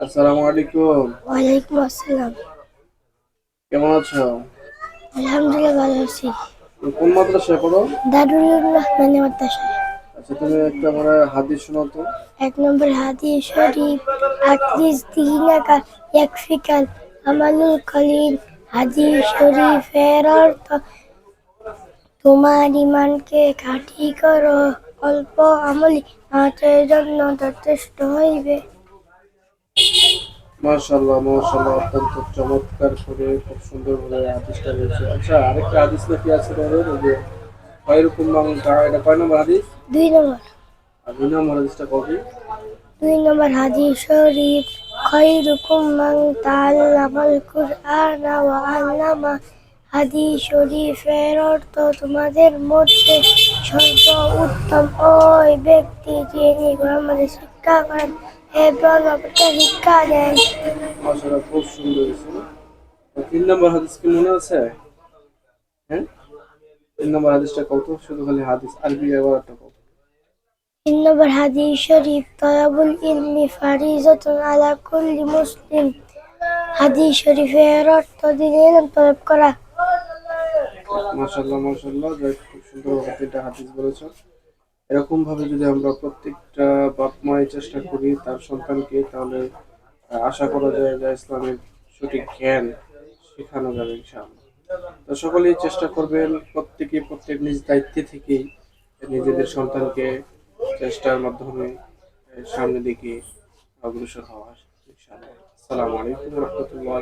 আসসালামু আলাইকুম। ওয়ালাইকুম আসসালাম। কেমন আছো? আলহামদুলিল্লাহ ভালো আছি। তুমি কোন মাদ্রাসায় পড়ো? দারুল রহমান মাদ্রাসায়। আচ্ছা, তুমি একটা আমার হাদিস শোনাও তো। 1 নম্বর হাদিস শরীফ, আকলিস দিনাকা ইয়াকফিকাল আমালুল কলিল। হাদিস শরীফের অর্থ, তোমার ঈমানকে খাঁটি করো, অল্প আমলই নাজাতের জন্য যথেষ্ট হইবে। মাশাআল্লাহ মাশাআল্লাহ, অত্যন্ত চমৎকার করে খুব সুন্দর ভাবে হাদিসটা বলছে। আচ্ছা, আরেকটা হাদিস নাকি আছে তোমাদের, ওই যে খয়রুকুম মান এটা কয় নম্বর হাদিস? 2 নম্বর। আর 2 নম্বর হাদিসটা কবে? 2 নম্বর হাদিস শরীফ, খায়রুকুম মান তাআল্লামাল কুরআনা ওয়া আল্লামা। হাদিস শরীফের অর্থ, তোমাদের মধ্যে সর্বোত্তম ওই ব্যক্তি যিনি কোরআনের শিক্ষা করেন এবং অপরকে শিক্ষা দেন। মাশাআল্লাহ, খুব সুন্দর হয়েছে। 3 নম্বর হাদিস কি মনে আছে? হ্যাঁ, 3 নম্বর হাদিসটা কত? শুধু খালি হাদিস আরবি ব্যবহারটা কত? 3 নম্বর হাদিস শরীফ, তলাবুল ইলমি ফারিজাতুন আলা কুল্লি মুসলিম। হাদিস শরীফের অর্থ, দিনের ইলম তলব করা। মাশাআল্লাহ মাশাআল্লাহ, যাই হোক, খুব সুন্দরভাবে 3টা হাদিস বলেছো। এরকম ভাবে যদি আমরা প্রত্যেকটা বাপ মায়ের চেষ্টা করি তার সন্তানকে, তাহলে আশা করা যায় যে ইসলামের সঠিক জ্ঞান শেখানো যাবে ইনশাআল্লাহ। তো সকলেই চেষ্টা করবেন, প্রত্যেকে প্রত্যেক নিজ দায়িত্বে থেকেই নিজেদের সন্তানকে চেষ্টার মাধ্যমে সামনের দিকে অগ্রসর হওয়া ইনশাআল্লাহ। আসসালামু আলাইকুম রহমতুল্লাহ।